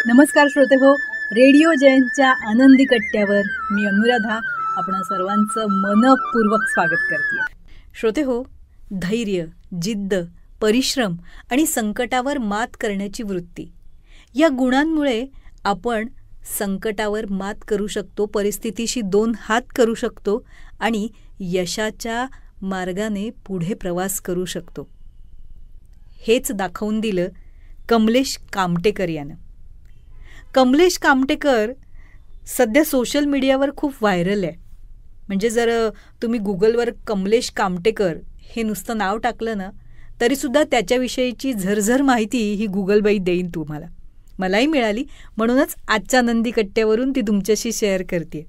नमस्कार श्रोते हो, रेडिओ जयंतच्या आनंदी कट्ट्यावर मी अनुराधा आपणा सर्वांचं मनपूर्वक स्वागत करते. श्रोते हो, धैर्य, जिद्द, परिश्रम आणि संकटावर मात करण्याची वृत्ती या गुणांमुळे आपण संकटावर मात करू शकतो, परिस्थितीशी 2 हात करू शकतो आणि यशाच्या मार्गाने पुढे प्रवास करू शकतो. हेच दाखवून दिलं कमलेश कामटेकर यानं. कमलेश कामटेकर सध्या सोशल मीडियावर खूप व्हायरल आहे. म्हणजे जर तुम्ही गुगलवर कमलेश कामटेकर हे नुसतं नाव टाकलं ना तरीसुद्धा त्याच्याविषयीची झरझर माहिती ही गुगलबाई देईन तुम्हाला. मलाही मिळाली, म्हणूनच आजच्या आनंदी कट्ट्यावरून ती तुमच्याशी शेअर करते.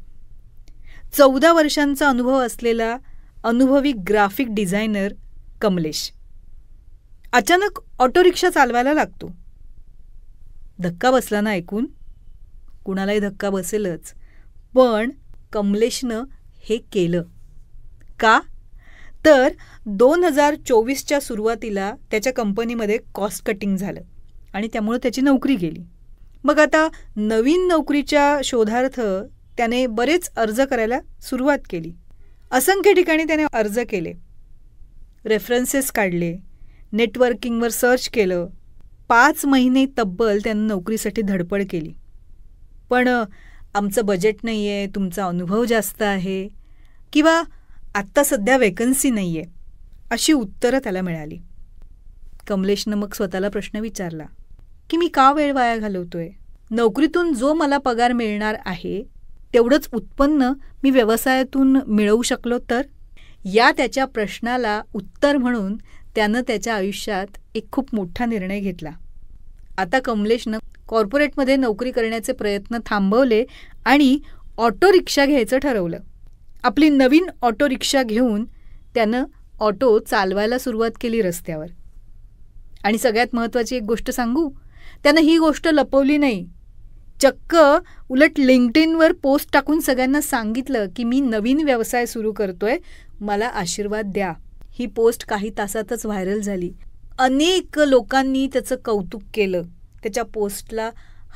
14 वर्षांचा अनुभव असलेला अनुभवी ग्राफिक डिझायनर कमलेश अचानक ऑटो रिक्षा चालवायला लागतो. धक्का बसला ना ऐकून? कुणालाही धक्का बसेलच, पण कमलेशनं हे केलं का? तर 2024च्या सुरुवातीला त्याच्या कंपनीमध्ये कॉस्ट कटिंग झालं आणि त्यामुळे त्याची नोकरी गेली. मग आता नवीन नोकरीच्या शोधार्थ त्याने बरेच अर्ज करायला सुरुवात केली. असंख्य ठिकाणी त्याने अर्ज केले, रेफरन्सेस काढले, नेटवर्किंगवर सर्च केलं. 5 महिने तब्बल त्यानं नोकरीसाठी धडपड केली. पण आमचं बजेट नाही आहे, तुमचा अनुभव जास्त आहे, किंवा आत्ता सध्या वेकन्सी नाही आहे, अशी उत्तरं त्याला मिळाली. कमलेशनं मग स्वतःला प्रश्न विचारला की मी का वेळ वाया घालवतोय? नोकरीतून जो मला पगार मिळणार आहे तेवढंच उत्पन्न मी व्यवसायातून मिळवू शकलो तर? या त्याच्या प्रश्नाला उत्तर म्हणून त्यानं त्याच्या आयुष्यात एक खूप मोठा निर्णय घेतला. आता कमलेशनं कॉर्पोरेटमध्ये नोकरी करण्याचे प्रयत्न थांबवले आणि ऑटो रिक्षा घ्यायचं ठरवलं. आपली नवीन ऑटो रिक्षा घेऊन त्यानं ऑटो चालवायला सुरुवात केली रस्त्यावर. आणि सगळ्यात महत्त्वाची एक गोष्ट सांगू, त्यानं ही गोष्ट लपवली नाही. चक्क उलट लिंक्डइनवर पोस्ट टाकून सगळ्यांना सांगितलं की मी नवीन व्यवसाय सुरू करतोय, मला आशीर्वाद द्या. ही पोस्ट काही तासातच व्हायरल झाली. अनेक लोकांनी त्याचं कौतुक केलं. त्याच्या पोस्टला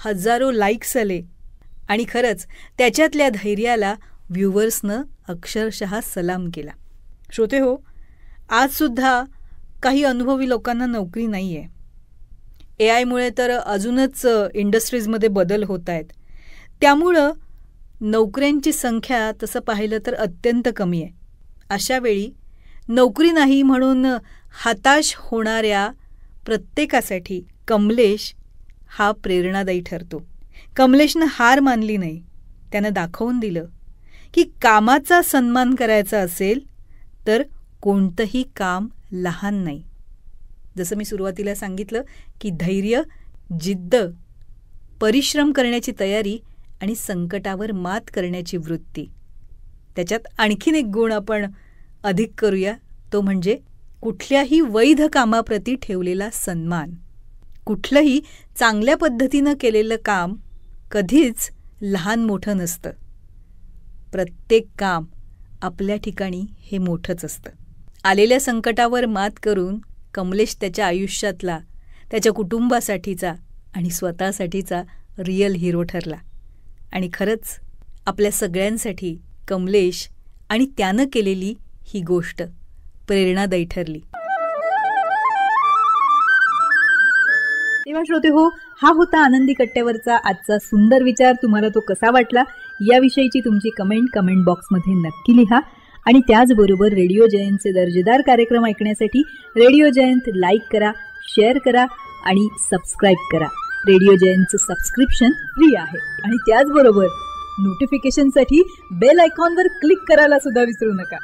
हजारो लाईक्स आले आणि खरंच त्याच्यातल्या धैर्याला व्ह्युअर्सनं अक्षरशः सलाम केला. श्रोते हो, आजसुद्धा काही अनुभवी लोकांना नोकरी नाही आहे. AI तर अजूनच इंडस्ट्रीजमध्ये बदल होत आहेत. त्यामुळं नोकऱ्यांची संख्या तसं पाहिलं तर अत्यंत कमी आहे. अशावेळी नोकरी नाही म्हणून हताश होणाऱ्या प्रत्येकासाठी कमलेश हा प्रेरणादायी ठरतो. कमलेशनं हार मानली नाही. त्यानं दाखवून दिलं की कामाचा सन्मान करायचा असेल तर कोणतंही काम लहान नाही. जसं मी सुरुवातीला सांगितलं की धैर्य, जिद्द, परिश्रम करण्याची तयारी आणि संकटावर मात करण्याची वृत्ती, त्याच्यात आणखीन एक गुण आपण अधिक करूया, तो म्हणजे कुठल्याही वैध कामाप्रती ठेवलेला सन्मान. कुठलंही चांगल्या पद्धतीनं केलेलं काम कधीच लहान मोठं नसतं. प्रत्येक काम आपल्या ठिकाणी हे मोठंच असतं. आलेल्या संकटावर मात करून कमलेश त्याच्या आयुष्यातला, त्याच्या कुटुंबासाठीचा आणि स्वतःसाठीचा रिअल हिरो ठरला. आणि खरंच आपल्या सगळ्यांसाठी कमलेश आणि त्यानं केलेली ही गोष्ट प्रेरणादायी ठरली. तेव्हा श्रोते हो, हा होता आनंदी कट्ट्यावरचा आजचा सुंदर विचार. तुम्हाला तो कसा वाटला याविषयीची तुमची कमेंट बॉक्समध्ये नक्की लिहा. आणि त्याचबरोबर रेडिओ जयंतचे दर्जेदार कार्यक्रम ऐकण्यासाठी रेडिओ जयंत लाईक करा, शेअर करा आणि सबस्क्राईब करा. रेडिओ जयंतचं सबस्क्रिप्शन फ्री आहे. आणि त्याचबरोबर नोटिफिकेशनसाठी बेल आयकॉनवर क्लिक करायला सुद्धा विसरू नका.